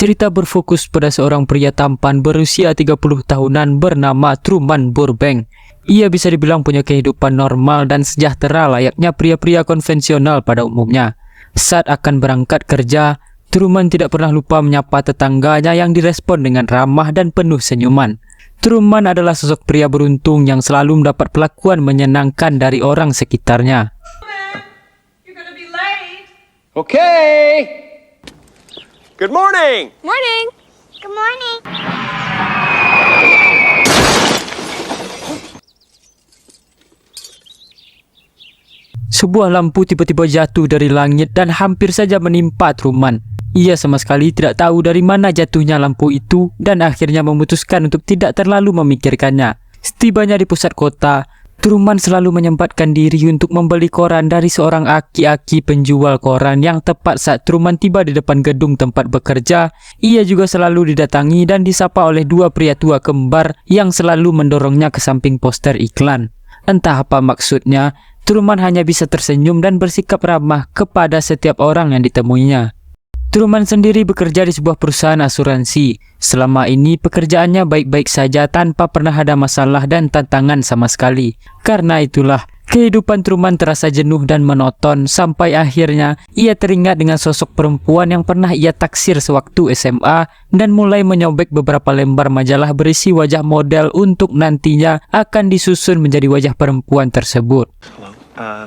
Cerita berfokus pada seorang pria tampan berusia 30 tahunan bernama Truman Burbank. Ia bisa dibilang punya kehidupan normal dan sejahtera layaknya pria-pria konvensional pada umumnya. Saat akan berangkat kerja, Truman tidak pernah lupa menyapa tetangganya yang direspon dengan ramah dan penuh senyuman. Truman adalah sosok pria beruntung yang selalu mendapat perlakuan menyenangkan dari orang sekitarnya. Okay. Good morning. Morning. Good morning. Sebuah lampu tiba-tiba jatuh dari langit dan hampir saja menimpa Truman. Ia sama sekali tidak tahu dari mana jatuhnya lampu itu dan akhirnya memutuskan untuk tidak terlalu memikirkannya. Setibanya di pusat kota, Truman selalu menyempatkan diri untuk membeli koran dari seorang aki-aki penjual koran yang tepat saat Truman tiba di depan gedung tempat bekerja. Ia juga selalu didatangi dan disapa oleh dua pria tua kembar yang selalu mendorongnya ke samping poster iklan. Entah apa maksudnya, Truman hanya bisa tersenyum dan bersikap ramah kepada setiap orang yang ditemuinya. Truman sendiri bekerja di sebuah perusahaan asuransi. Selama ini pekerjaannya baik-baik saja tanpa pernah ada masalah dan tantangan sama sekali. Karena itulah, kehidupan Truman terasa jenuh dan monoton sampai akhirnya ia teringat dengan sosok perempuan yang pernah ia taksir sewaktu SMA dan mulai menyobek beberapa lembar majalah berisi wajah model untuk nantinya akan disusun menjadi wajah perempuan tersebut. Hello,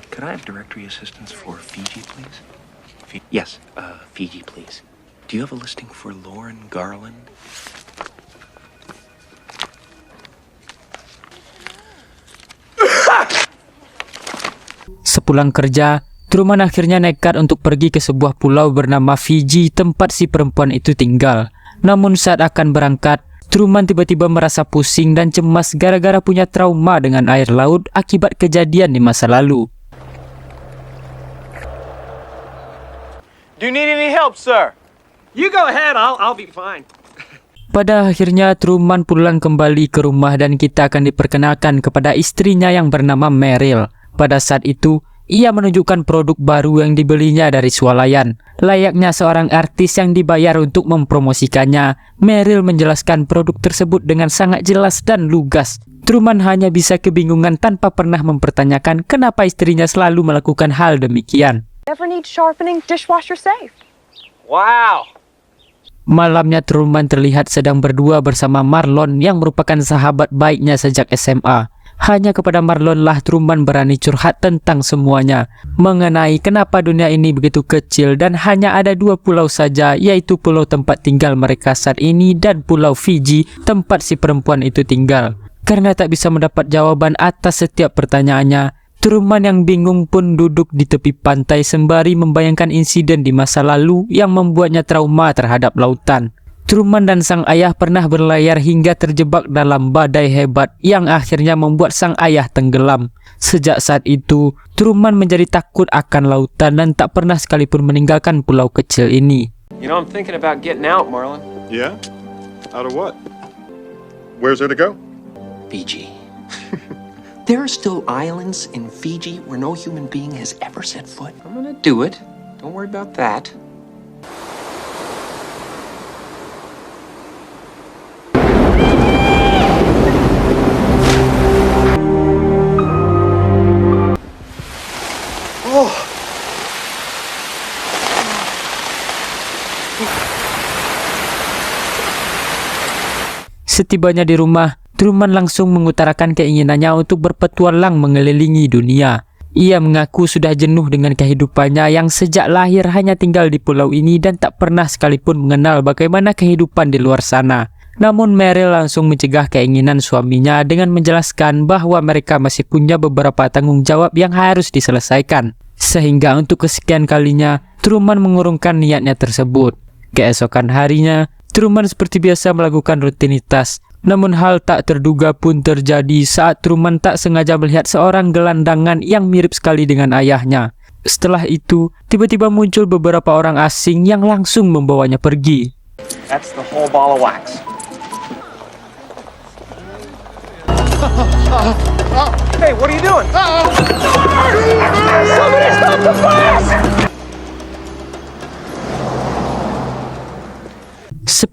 could I have directory assistance for Fiji, please? Yes, Fiji, please. Do you have a listing for Lauren Garland? Sepulang kerja, Truman akhirnya nekat untuk pergi ke sebuah pulau bernama Fiji tempat si perempuan itu tinggal. Namun saat akan berangkat, Truman tiba-tiba merasa pusing dan cemas gara-gara punya trauma dengan air laut akibat kejadian di masa lalu. Do you need any help, sir? You go ahead. I'll be fine. Pada akhirnya Truman pulang kembali ke rumah dan kita akan diperkenalkan kepada istrinya yang bernama Meryl. Pada saat itu, ia menunjukkan produk baru yang dibelinya dari swalayan. Layaknya seorang artis yang dibayar untuk mempromosikannya, Meryl menjelaskan produk tersebut dengan sangat jelas dan lugas. Truman hanya bisa kebingungan tanpa pernah mempertanyakan kenapa istrinya selalu melakukan hal demikian. Ever need sharpening? Dishwasher safe. Wow. Malamnya Truman terlihat sedang berdua bersama Marlon yang merupakan sahabat baiknya sejak SMA. Hanya kepada Marlon lah Truman berani curhat tentang semuanya, mengenai kenapa dunia ini begitu kecil dan hanya ada dua pulau saja, yaitu pulau tempat tinggal mereka saat ini dan pulau Fiji tempat si perempuan itu tinggal. Karena tak bisa mendapat jawaban atas setiap pertanyaannya, Truman yang bingung pun duduk di tepi pantai sembari membayangkan insiden di masa lalu yang membuatnya trauma terhadap lautan. Truman dan sang ayah pernah berlayar hingga terjebak dalam badai hebat yang akhirnya membuat sang ayah tenggelam. Sejak saat itu, Truman menjadi takut akan lautan dan tak pernah sekalipun meninggalkan pulau kecil ini. You know, I'm thinking about getting out, Marlon. Yeah? Out of what? Where's there to go? Fiji. There are still islands in Fiji where no human being has ever set foot. I'm gonna do it. Don't worry about that. Setibanya di rumah, Truman langsung mengutarakan keinginannya untuk berpetualang mengelilingi dunia. Ia mengaku sudah jenuh dengan kehidupannya yang sejak lahir hanya tinggal di pulau ini dan tak pernah sekalipun mengenal bagaimana kehidupan di luar sana. Namun Meryl langsung mencegah keinginan suaminya dengan menjelaskan bahwa mereka masih punya beberapa tanggung jawab yang harus diselesaikan. Sehingga untuk kesekian kalinya, Truman mengurungkan niatnya tersebut. Keesokan harinya, Truman seperti biasa melakukan rutinitas. Namun hal tak terduga pun terjadi saat Truman tak sengaja melihat seorang gelandangan yang mirip sekali dengan ayahnya. Setelah itu, tiba-tiba muncul beberapa orang asing yang langsung membawanya pergi. That's the whole ball of wax. Hey, what are you doing? Somebody stop the bus!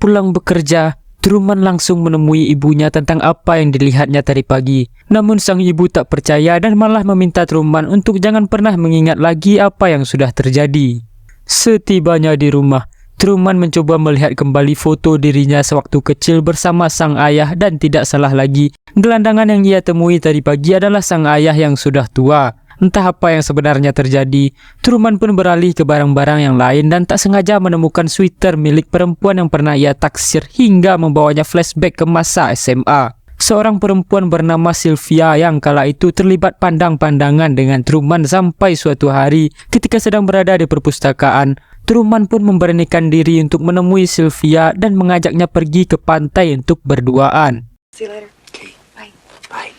Pulang bekerja, Truman langsung menemui ibunya tentang apa yang dilihatnya tadi pagi. Namun sang ibu tak percaya dan malah meminta Truman untuk jangan pernah mengingat lagi apa yang sudah terjadi. Setibanya di rumah, Truman mencoba melihat kembali foto dirinya sewaktu kecil bersama sang ayah dan tidak salah lagi, gelandangan yang ia temui tadi pagi adalah sang ayah yang sudah tua. Entah apa yang sebenarnya terjadi, Truman pun beralih ke barang-barang yang lain dan tak sengaja menemukan sweater milik perempuan yang pernah ia taksir hingga membawanya flashback ke masa SMA. Seorang perempuan bernama Sylvia yang kala itu terlibat pandang-pandangan dengan Truman sampai suatu hari ketika sedang berada di perpustakaan, Truman pun memberanikan diri untuk menemui Sylvia dan mengajaknya pergi ke pantai untuk berduaan. See you later. Okay. Bye. Bye.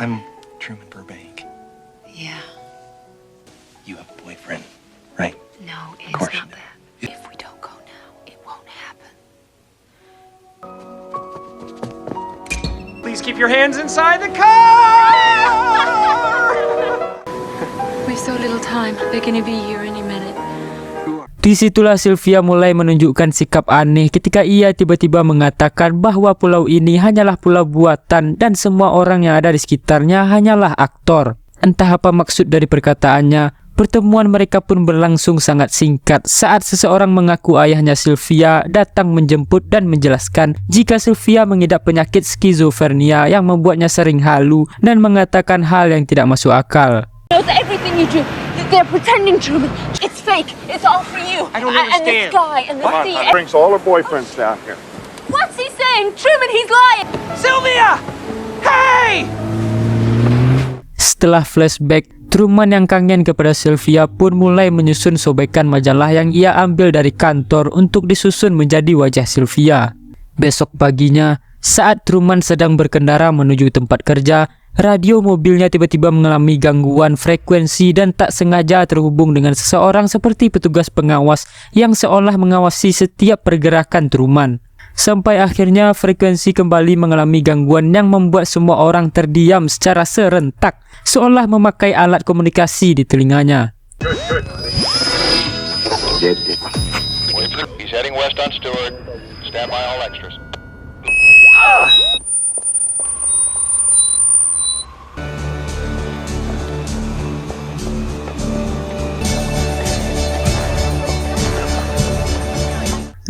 I'm Truman Burbank. Yeah. You have a boyfriend, right? No, it's course not you do. that. If we don't go now, it won't happen. Please keep your hands inside the car! We've so little time. They're gonna be here any minute. Disitulah Sylvia mulai menunjukkan sikap aneh ketika ia tiba-tiba mengatakan bahwa pulau ini hanyalah pulau buatan dan semua orang yang ada di sekitarnya hanyalah aktor. Entah apa maksud dari perkataannya, pertemuan mereka pun berlangsung sangat singkat saat seseorang mengaku ayahnya Sylvia datang menjemput dan menjelaskan jika Sylvia mengidap penyakit skizofrenia yang membuatnya sering halu dan mengatakan hal yang tidak masuk akal. Knows everything you do. They're pretending, Truman. It's fake. It's all for you. I don't And this understand. guy and the Come on, sea. brings all her boyfriends down here. What's he saying? Truman, he's lying. Sylvia! Hey! Setelah flashback, Truman yang kangen kepada Sylvia pun mulai menyusun sobekan majalah yang ia ambil dari kantor untuk disusun menjadi wajah Sylvia. Besok paginya, saat Truman sedang berkendara menuju tempat kerja, radio mobilnya tiba-tiba mengalami gangguan frekuensi dan tak sengaja terhubung dengan seseorang seperti petugas pengawas yang seolah mengawasi setiap pergerakan Truman. Sampai akhirnya frekuensi kembali mengalami gangguan yang membuat semua orang terdiam secara serentak, seolah memakai alat komunikasi di telinganya. He's heading west on Stewart. Stand by all extras.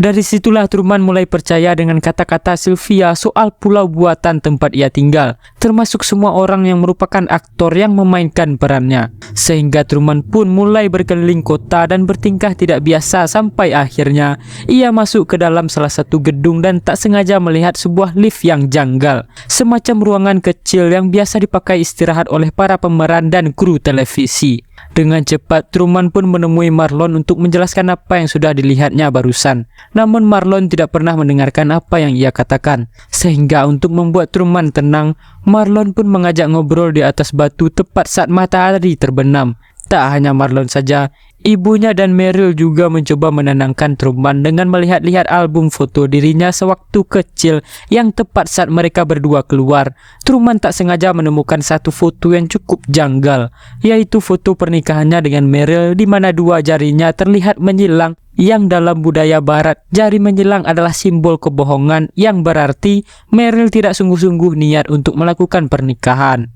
Dari situlah Truman mulai percaya dengan kata-kata Sylvia soal pulau buatan tempat ia tinggal, termasuk semua orang yang merupakan aktor yang memainkan perannya. Sehingga Truman pun mulai berkeliling kota dan bertingkah tidak biasa sampai akhirnya ia masuk ke dalam salah satu gedung dan tak sengaja melihat sebuah lift yang janggal, semacam ruangan kecil yang biasa dipakai istirahat oleh para pemeran dan kru televisi. Dengan cepat, Truman pun menemui Marlon untuk menjelaskan apa yang sudah dilihatnya barusan. Namun Marlon tidak pernah mendengarkan apa yang ia katakan. Sehingga untuk membuat Truman tenang, Marlon pun mengajak ngobrol di atas batu tepat saat matahari terbenam. Tak hanya Marlon saja, ibunya dan Meryl juga mencoba menenangkan Truman dengan melihat-lihat album foto dirinya sewaktu kecil yang tepat saat mereka berdua keluar. Truman tak sengaja menemukan satu foto yang cukup janggal, yaitu foto pernikahannya dengan Meryl di mana dua jarinya terlihat menyilang, yang dalam budaya barat jari menyilang adalah simbol kebohongan yang berarti Meryl tidak sungguh-sungguh niat untuk melakukan pernikahan.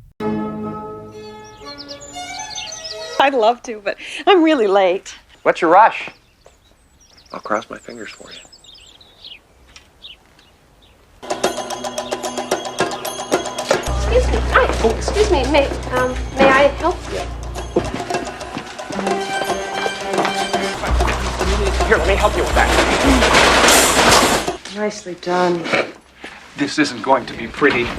I'd love to, but I'm really late. What's your rush? I'll cross my fingers for you. Excuse me. May I help you? Here, let me help you with that. Nicely done. This isn't going to be pretty.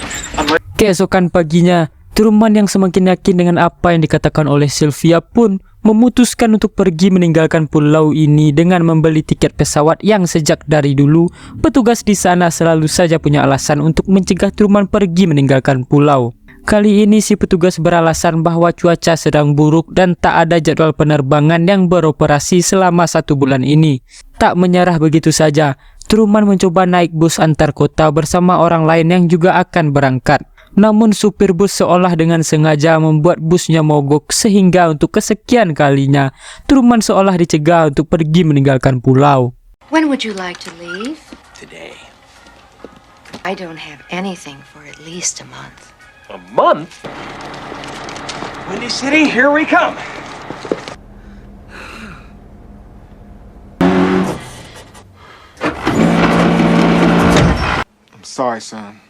Keesokan paginya, Truman yang semakin yakin dengan apa yang dikatakan oleh Sylvia pun memutuskan untuk pergi meninggalkan pulau ini dengan membeli tiket pesawat yang sejak dari dulu petugas di sana selalu saja punya alasan untuk mencegah Truman pergi meninggalkan pulau. Kali ini si petugas beralasan bahwa cuaca sedang buruk dan tak ada jadwal penerbangan yang beroperasi selama 1 bulan ini. Tak menyerah begitu saja, Truman mencoba naik bus antar kota bersama orang lain yang juga akan berangkat. Namun supir bus seolah dengan sengaja membuat busnya mogok sehingga untuk kesekian kalinya Truman seolah dicegah untuk pergi meninggalkan pulau. When would you like to leave? Today. I don't have anything for at least a month. A month? Windy City, here we come. I'm sorry, son.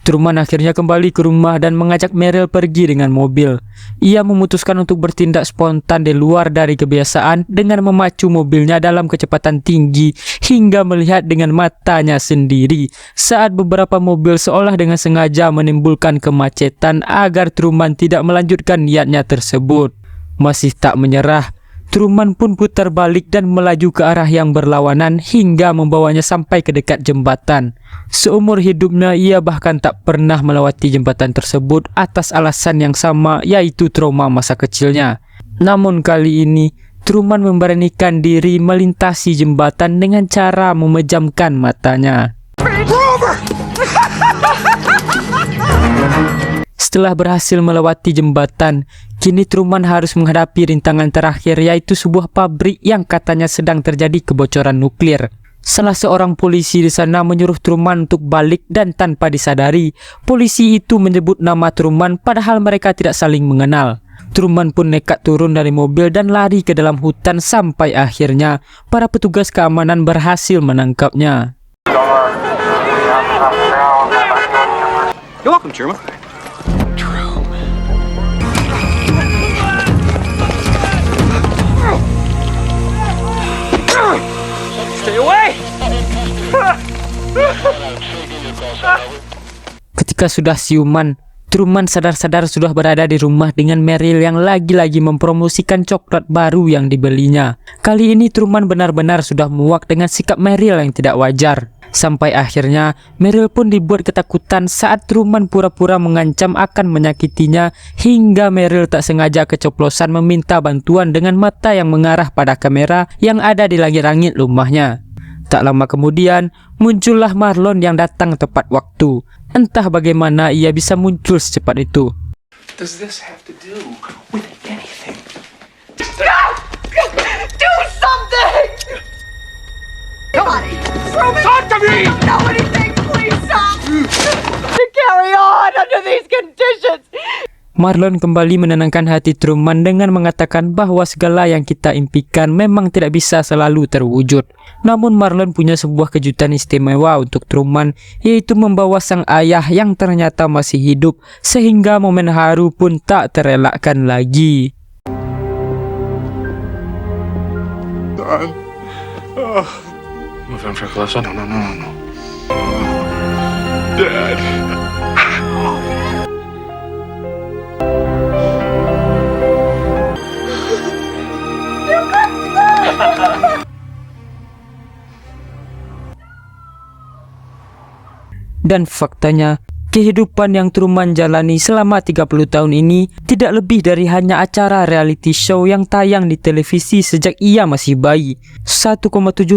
Truman akhirnya kembali ke rumah dan mengajak Meryl pergi dengan mobil. Ia memutuskan untuk bertindak spontan di luar dari kebiasaan dengan memacu mobilnya dalam kecepatan tinggi hingga melihat dengan matanya sendiri saat beberapa mobil seolah dengan sengaja menimbulkan kemacetan agar Truman tidak melanjutkan niatnya tersebut. Masih tak menyerah, Truman pun putar balik dan melaju ke arah yang berlawanan hingga membawanya sampai ke dekat jembatan. Seumur hidupnya ia bahkan tak pernah melewati jembatan tersebut atas alasan yang sama, yaitu trauma masa kecilnya. Namun kali ini Truman memberanikan diri melintasi jembatan dengan cara memejamkan matanya. Setelah berhasil melewati jembatan, kini Truman harus menghadapi rintangan terakhir, yaitu sebuah pabrik yang katanya sedang terjadi kebocoran nuklir. Salah seorang polisi di sana menyuruh Truman untuk balik dan tanpa disadari, polisi itu menyebut nama Truman padahal mereka tidak saling mengenal. Truman pun nekat turun dari mobil dan lari ke dalam hutan sampai akhirnya para petugas keamanan berhasil menangkapnya. You're welcome, Truman. Stay away! Ketika sudah siuman, Truman sadar-sadar sudah berada di rumah dengan Meryl yang lagi-lagi mempromosikan coklat baru yang dibelinya. Kali ini Truman benar-benar sudah muak dengan sikap Meryl yang tidak wajar. Sampai akhirnya Meryl pun dibuat ketakutan saat Truman pura-pura mengancam akan menyakitinya hingga Meryl tak sengaja keceplosan meminta bantuan dengan mata yang mengarah pada kamera yang ada di langit-langit rumahnya. Tak lama kemudian muncullah Marlon yang datang tepat waktu. Entah bagaimana ia bisa muncul secepat itu. Does this have to do with anything? Do something! Nobody! Talk to me! I don't know anything! Please stop! To carry on under these conditions! Marlon kembali menenangkan hati Truman dengan mengatakan bahwa segala yang kita impikan memang tidak bisa selalu terwujud. Namun Marlon punya sebuah kejutan istimewa untuk Truman, yaitu membawa sang ayah yang ternyata masih hidup, sehingga momen haru pun tak terelakkan lagi. Move in for closer. No. Dad. Dan faktanya, kehidupan yang Truman jalani selama 30 tahun ini tidak lebih dari hanya acara reality show yang tayang di televisi sejak ia masih bayi. 1,7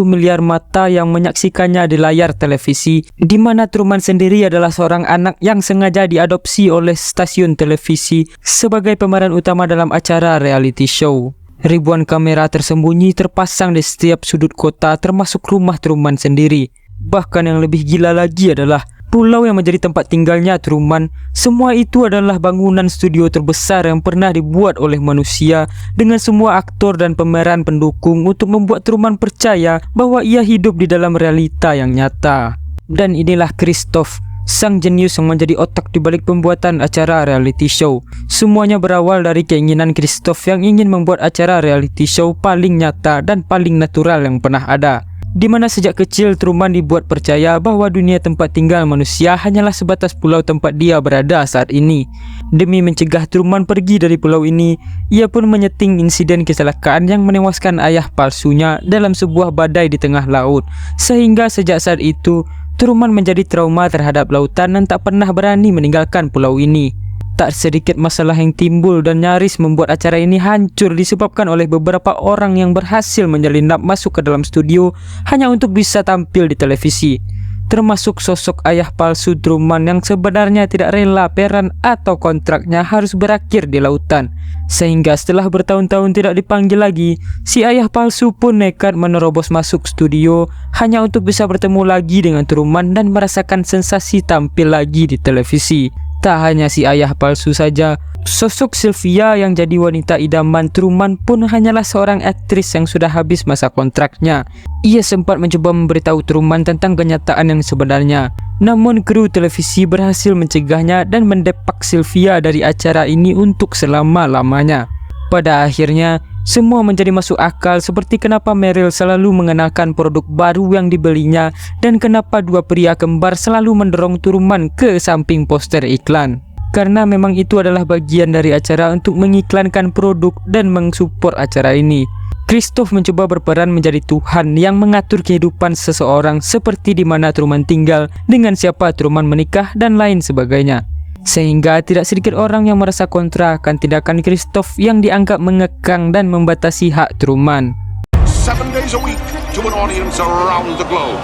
miliar mata yang menyaksikannya di layar televisi, di mana Truman sendiri adalah seorang anak yang sengaja diadopsi oleh stasiun televisi sebagai pemeran utama dalam acara reality show. Ribuan kamera tersembunyi terpasang di setiap sudut kota termasuk rumah Truman sendiri. Bahkan yang lebih gila lagi adalah pulau yang menjadi tempat tinggalnya Truman. Semua itu adalah bangunan studio terbesar yang pernah dibuat oleh manusia dengan semua aktor dan pemeran pendukung untuk membuat Truman percaya bahwa ia hidup di dalam realita yang nyata. Dan inilah Christoph, sang jenius yang menjadi otak di balik pembuatan acara reality show. Semuanya berawal dari keinginan Christoph yang ingin membuat acara reality show paling nyata dan paling natural yang pernah ada. Di mana sejak kecil Truman dibuat percaya bahwa dunia tempat tinggal manusia hanyalah sebatas pulau tempat dia berada saat ini. Demi mencegah Truman pergi dari pulau ini, ia pun menyeting insiden kecelakaan yang menewaskan ayah palsunya dalam sebuah badai di tengah laut. Sehingga sejak saat itu, Truman menjadi trauma terhadap lautan dan tak pernah berani meninggalkan pulau ini. Tak sedikit masalah yang timbul dan nyaris membuat acara ini hancur disebabkan oleh beberapa orang yang berhasil menyelinap masuk ke dalam studio hanya untuk bisa tampil di televisi. termasuk sosok ayah palsu Truman yang sebenarnya tidak rela peran atau kontraknya harus berakhir di lautan. Sehingga setelah bertahun-tahun tidak dipanggil lagi, si ayah palsu pun nekat menerobos masuk studio hanya untuk bisa bertemu lagi dengan Truman dan merasakan sensasi tampil lagi di televisi. Tak hanya si ayah palsu saja, sosok Sylvia yang jadi wanita idaman Truman pun hanyalah seorang aktris yang sudah habis masa kontraknya. Ia sempat mencoba memberitahu Truman tentang kenyataan yang sebenarnya, namun kru televisi berhasil mencegahnya dan mendepak Sylvia dari acara ini untuk selama-lamanya. Pada akhirnya, semua menjadi masuk akal seperti kenapa Meryl selalu mengenakan produk baru yang dibelinya dan kenapa dua pria kembar selalu mendorong Truman ke samping poster iklan. Karena memang itu adalah bagian dari acara untuk mengiklankan produk dan mensupport acara ini. Christoph mencoba berperan menjadi Tuhan yang mengatur kehidupan seseorang seperti di mana Truman tinggal, dengan siapa Truman menikah dan lain sebagainya. Sehingga tidak sedikit orang yang merasa kontra akan tindakan Christoph yang dianggap mengekang dan membatasi hak Truman. 7 days a week to an audience around the globe.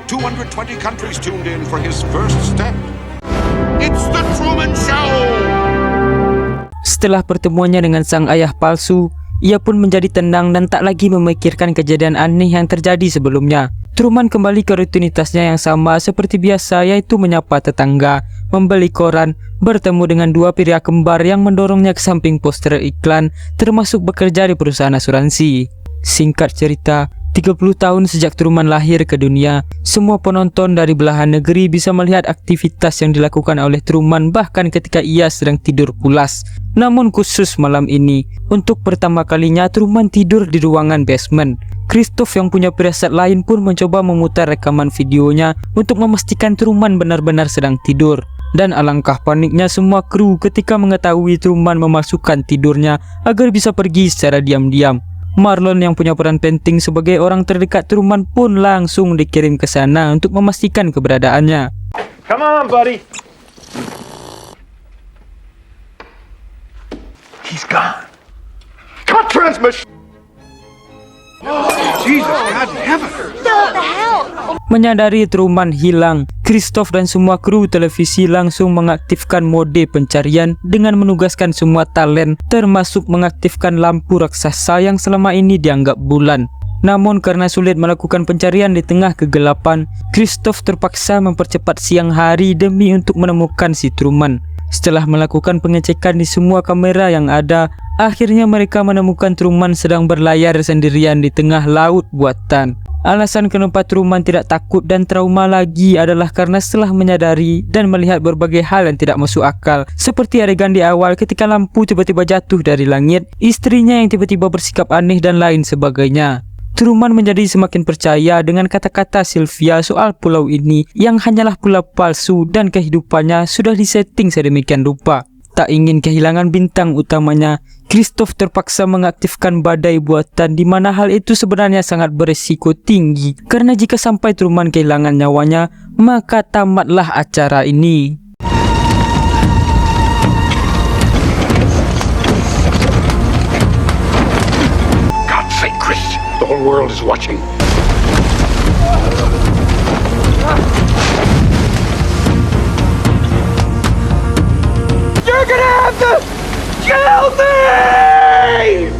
220 countries tuned in for his first step. It's the Truman Show! Setelah pertemuannya dengan sang ayah palsu, ia pun menjadi tenang dan tak lagi memikirkan kejadian aneh yang terjadi sebelumnya. Truman kembali ke rutinitasnya yang sama seperti biasa, yaitu menyapa tetangga, membeli koran, bertemu dengan dua pria kembar yang mendorongnya ke samping poster iklan, termasuk bekerja di perusahaan asuransi. Singkat cerita, 30 tahun sejak Truman lahir ke dunia, semua penonton dari belahan negeri bisa melihat aktivitas yang dilakukan oleh Truman bahkan ketika ia sedang tidur pulas. Namun khusus malam ini, untuk pertama kalinya Truman tidur di ruangan basement. Christoph yang punya firasat lain pun mencoba memutar rekaman videonya untuk memastikan Truman benar-benar sedang tidur. Dan alangkah paniknya semua kru ketika mengetahui Truman memasukkan tidurnya agar bisa pergi secara diam-diam. Marlon yang punya peran penting sebagai orang terdekat Truman pun langsung dikirim ke sana untuk memastikan keberadaannya. Come on, buddy. He's gone. Cut transmission! Jesus, God in heaven! Menyadari Truman hilang, Christoph dan semua kru televisi langsung mengaktifkan mode pencarian dengan menugaskan semua talent, termasuk mengaktifkan lampu raksasa yang selama ini dianggap bulan. Namun karena sulit melakukan pencarian di tengah kegelapan, Christoph terpaksa mempercepat siang hari demi untuk menemukan si Truman. Setelah melakukan pengecekan di semua kamera yang ada, akhirnya mereka menemukan Truman sedang berlayar sendirian di tengah laut buatan. Alasan kenapa Truman tidak takut dan trauma lagi adalah karena setelah menyadari dan melihat berbagai hal yang tidak masuk akal, seperti adegan di awal ketika lampu tiba-tiba jatuh dari langit, istrinya yang tiba-tiba bersikap aneh dan lain sebagainya. Truman menjadi semakin percaya dengan kata-kata Sylvia soal pulau ini yang hanyalah pulau palsu dan kehidupannya sudah disetting sedemikian rupa. Tak ingin kehilangan bintang utamanya, Christoph terpaksa mengaktifkan badai buatan di mana hal itu sebenarnya sangat berisiko tinggi karena jika sampai Truman kehilangan nyawanya, maka tamatlah acara ini. God's sake, Chris! The whole world is watching. You're gonna have to kill me!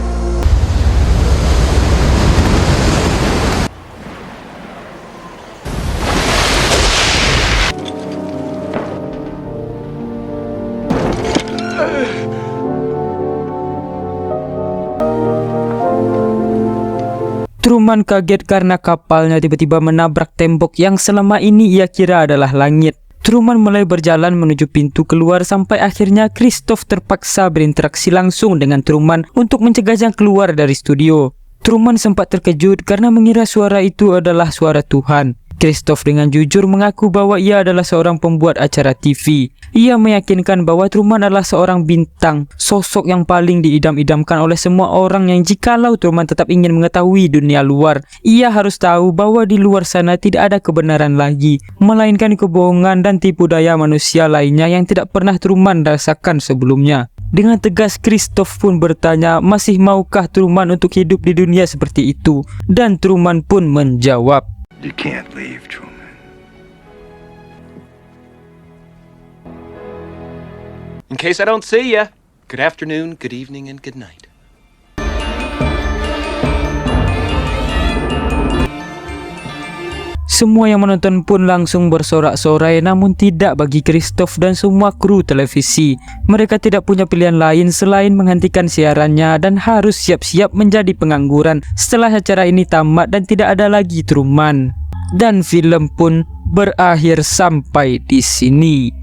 Truman kaget karena kapalnya tiba-tiba menabrak tembok yang selama ini ia kira adalah langit. Truman mulai berjalan menuju pintu keluar sampai akhirnya Christoph terpaksa berinteraksi langsung dengan Truman untuk mencegahnya keluar dari studio. Truman sempat terkejut karena mengira suara itu adalah suara Tuhan. Christoph dengan jujur mengaku bahwa ia adalah seorang pembuat acara TV. Ia meyakinkan bahwa Truman adalah seorang bintang, sosok yang paling diidam-idamkan oleh semua orang yang jikalau Truman tetap ingin mengetahui dunia luar, ia harus tahu bahwa di luar sana tidak ada kebenaran lagi, melainkan kebohongan dan tipu daya manusia lainnya yang tidak pernah Truman rasakan sebelumnya. Dengan tegas Christoph pun bertanya masih maukah Truman untuk hidup di dunia seperti itu, dan Truman pun menjawab, You can't leave, Truman. In case I don't see ya, good afternoon, good evening, and good night. Semua yang menonton pun langsung bersorak-sorai, namun tidak bagi Christoph dan semua kru televisi. Mereka tidak punya pilihan lain selain menghentikan siarannya dan harus siap-siap menjadi pengangguran setelah acara ini tamat dan tidak ada lagi Truman. Dan film pun berakhir sampai di sini.